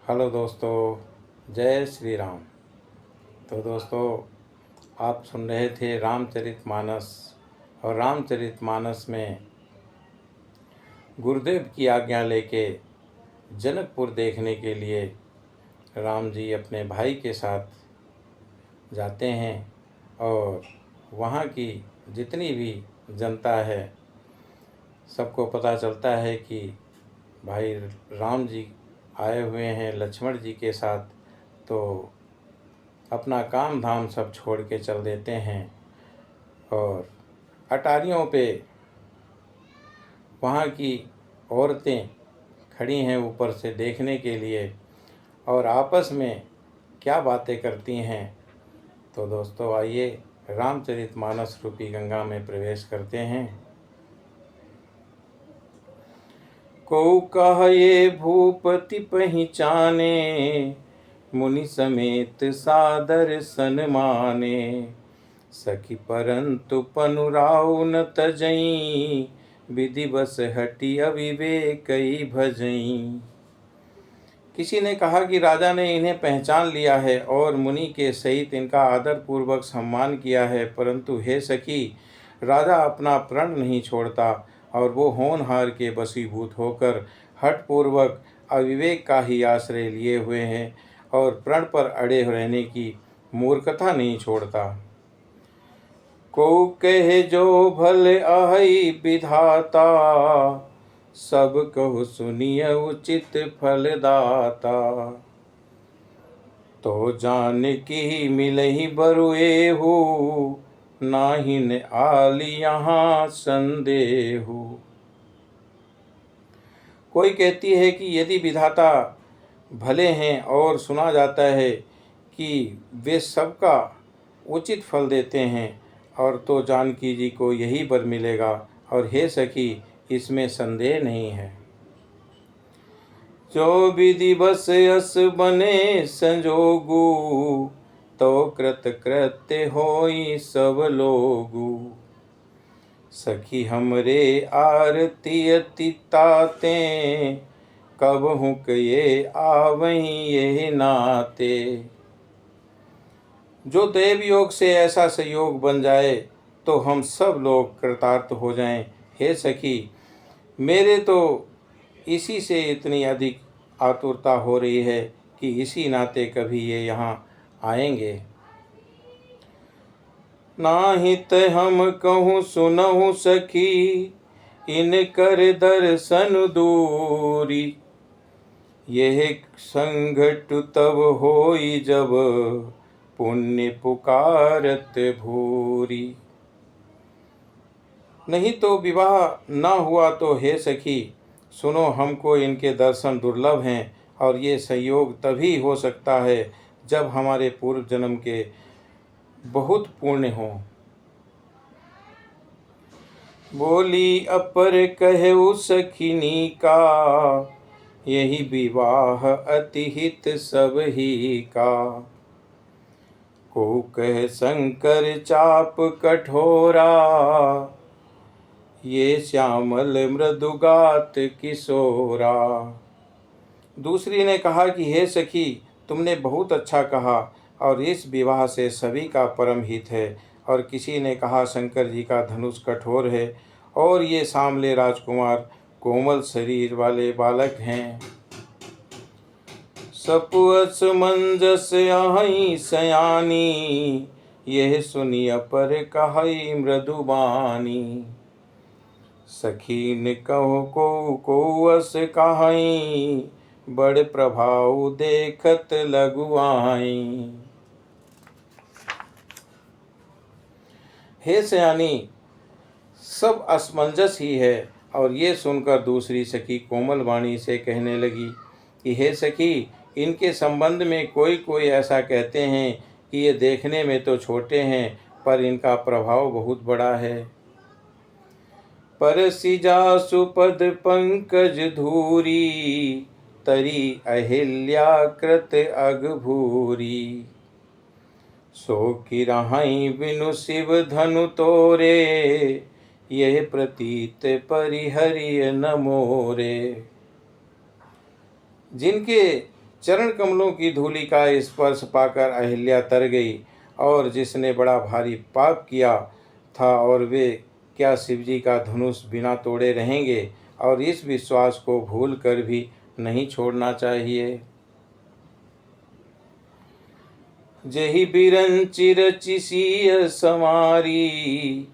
Hello दोस्तों, जय श्री राम। तो दोस्तों, आप सुन रहे थे रामचरितमानस। और रामचरितमानस में गुरुदेव की आज्ञा लेके जनकपुर देखने के लिए राम जी अपने भाई के साथ जाते हैं। और वहाँ की जितनी भी जनता है, सबको पता चलता है कि भाई राम जी आए हुए हैं लक्ष्मण जी के साथ, तो अपना काम धाम सब छोड़ के चल देते हैं। और अटारियों पे वहाँ की औरतें खड़ी हैं ऊपर से देखने के लिए, और आपस में क्या बातें करती हैं। तो दोस्तों, आइए रामचरितमानस रूपी गंगा में प्रवेश करते हैं। को कहे भूपति पहिचाने, मुनि समेत सादर सन्माने। सखी परंतु पनुराउ न तजई, विधि बस हटी अविवेकई भजई। किसी ने कहा कि राजा ने इन्हें पहचान लिया है और मुनि के सहित इनका आदर पूर्वक सम्मान किया है, परंतु हे सखी, राजा अपना प्रण नहीं छोड़ता और वो होनहार के वशीभूत होकर हठपूर्वक अविवेक का ही आश्रय लिए हुए हैं और प्रण पर अड़े रहने की मूर्खता नहीं छोड़ता। को कहे जो भले अहि विधाता, सब कहु सुनिय उचित फलदाता। तो जान की मिलहि बरुएहु, नाहिन आल यहाँ संदेहु। कोई कहती है कि यदि विधाता भले हैं और सुना जाता है कि वे सबका उचित फल देते हैं, और तो जानकी जी को यही वर मिलेगा। और हे सखी, इसमें संदेह नहीं है। जो विधि बस यस बने संजोगु, तो कृत कृत्य होई सब लोगु। सखी हमरे आरती अति ताते, कब हुक ये आवहीं ये नाते। जो देव योग से ऐसा संयोग बन जाए तो हम सब लोग कृतार्थ हो जाएं। हे सखी, मेरे तो इसी से इतनी अधिक आतुरता हो रही है कि इसी नाते कभी ये यहाँ आएंगे। नाहित हम कहूँ सुनहु सखी, इन कर दर्शन दूरी। यह संघट तब होई जब, पुण्य पुकारत भूरी। नहीं तो विवाह न हुआ तो हे सखी सुनो, हमको इनके दर्शन दुर्लभ हैं, और ये संयोग तभी हो सकता है जब हमारे पूर्व जन्म के बहुत पुण्य हों। बोली अपर कहेउ सखिनी का, यही विवाह अति हित सब ही का। को कह शंकर चाप कठोरा, ये श्यामल मृदुगात किशोरा। दूसरी ने कहा कि हे सखी, तुमने बहुत अच्छा कहा, और इस विवाह से सभी का परम हित है। और किसी ने कहा शंकर जी का धनुष कठोर है, और ये सामले राजकुमार कोमल शरीर वाले बालक हैं। सपुअस मंजस अहि सयानी, यह सुनी अपर कहई मृदुबानी। सखीन कहो को अस कहाई, बड़ प्रभाव देखत लगुआई। हे सयानी, सब असमंजस ही है। और ये सुनकर दूसरी सखी कोमल वाणी से कहने लगी कि हे सखी, इनके संबंध में कोई कोई ऐसा कहते हैं कि ये देखने में तो छोटे हैं, पर इनका प्रभाव बहुत बड़ा है। परसिजा सुपद पंकज धूरी, तरी अहिल्या कृत अघभूरी। सो किरहाई बिनु शिव धनु तोरे, यह प्रतीत परिहरिय न मोरे। जिनके चरण कमलों की धूलि का स्पर्श पाकर अहिल्या तर गई। और जिसने बड़ा भारी पाप किया था और वे क्या शिवजी का धनुष बिना तोड़े रहेंगे, और इस विश्वास को भूल कर भी नहीं छोड़ना चाहिए। जेहि बिरंचि रचि सिय समारी,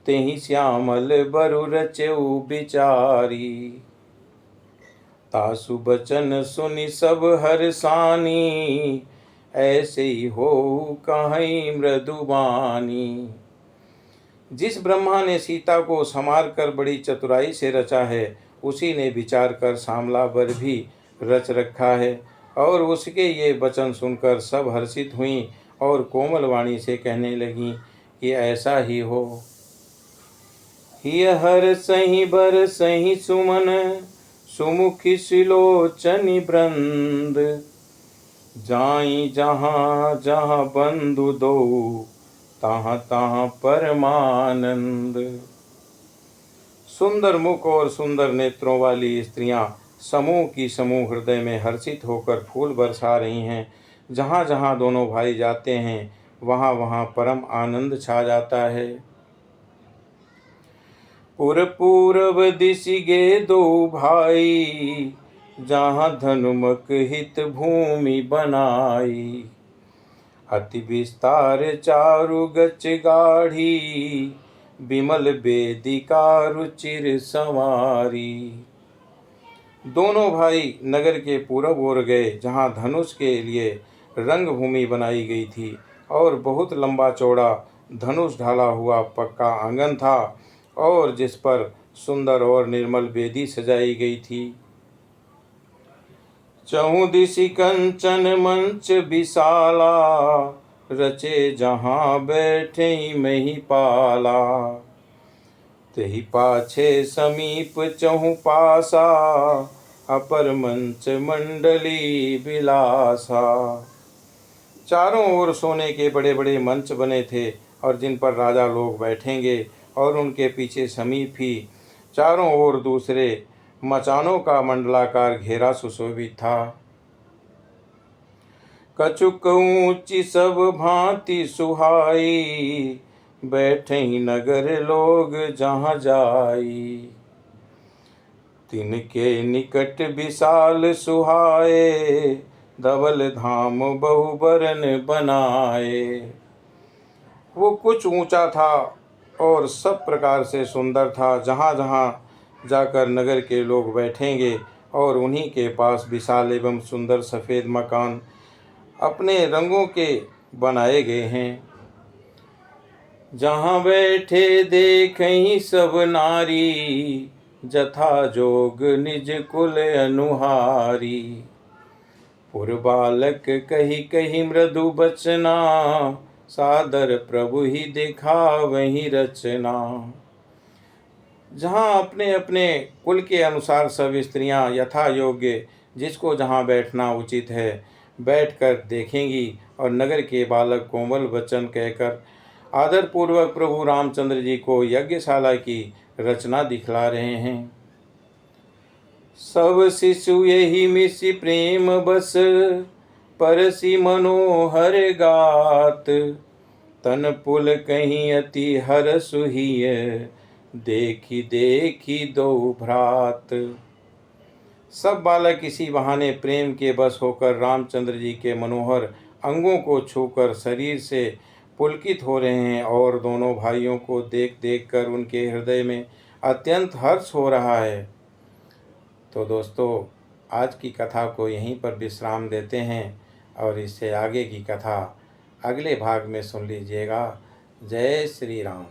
तेहि श्यामल बरु रचउ बिचारी। तासु बचन सुनि सब हरसानी, ऐसे ही हो कहीं मृदुबानी। जिस ब्रह्मा ने सीता को संवार कर बड़ी चतुराई से रचा है, उसी ने विचार कर श्यामला बर भी रच रखा है। और उसके ये वचन सुनकर सब हर्षित हुईं और कोमल वाणी से कहने लगीं कि ऐसा ही हो। हिय हर सही बर सही सुमन, सुमुखी सिलोचनि वृंद। जाई जहाँ जहाँ बंधु दो, तहाँ तहाँ परमानंद। सुंदर मुख और सुंदर नेत्रों वाली स्त्रियां समूह की समूह हृदय में हर्षित होकर फूल बरसा रही हैं। जहाँ जहाँ दोनों भाई जाते हैं, वहाँ वहाँ परम आनंद छा जाता है। पुर पूरब दिशि गे दो भाई, जहाँ धनुमक हित भूमि बनाई। अति विस्तार चारु गच गाढ़ी, विमल वेदिका रुचिर संवारी। दोनों भाई नगर के पूरब ओर गए, जहाँ धनुष के लिए रंग भूमि बनाई गई थी और बहुत लंबा चौड़ा धनुष ढाला हुआ पक्का आंगन था, और जिस पर सुंदर और निर्मल वेदी सजाई गई थी। चहु दिशि कंचन मंच विशाला, रचे जहाँ बैठे मही पाला। तेहि पाछे समीप चहु पासा, अपर मंच मंडली विलासा। चारों ओर सोने के बड़े बड़े मंच बने थे, और जिन पर राजा लोग बैठेंगे, और उनके पीछे समीप ही चारों ओर दूसरे मचानों का मंडलाकार घेरा सुशोभित था। कछुक ऊंची सब भांति सुहाई, बैठई नगर लोग जहाँ जाई। तिनके निकट विशाल सुहाए, धवल धाम बहुबरन बनाए। वो कुछ ऊंचा था और सब प्रकार से सुंदर था। जहाँ जहाँ जाकर नगर के लोग बैठेंगे, और उन्हीं के पास विशाल एवं सुंदर सफ़ेद मकान अपने रंगों के बनाए गए हैं। जहाँ बैठे देखहीं सब नारी, जथा जोग निज कुल अनुहारी। पुर बालक कही कही मृदु बचना, सादर प्रभु ही देखा वही रचना। जहाँ अपने अपने कुल के अनुसार सब स्त्रियां यथा योग्य जिसको जहाँ बैठना उचित है बैठकर देखेंगी, और नगर के बालक कोमल वचन कहकर आदरपूर्वक प्रभु रामचंद्र जी को यज्ञशाला की रचना दिखला रहे हैं। सब शिशु यही मिसि प्रेम बस, परसी मनोहर गात। तन पुल कहीं अति हर सुहिय, देखी देखी दो भ्रात। सब बालक इसी बहाने प्रेम के बस होकर रामचंद्र जी के मनोहर अंगों को छूकर शरीर से पुलकित हो रहे हैं, और दोनों भाइयों को देख देख कर उनके हृदय में अत्यंत हर्ष हो रहा है। तो दोस्तों, आज की कथा को यहीं पर विश्राम देते हैं, और इससे आगे की कथा अगले भाग में सुन लीजिएगा। जय श्री राम।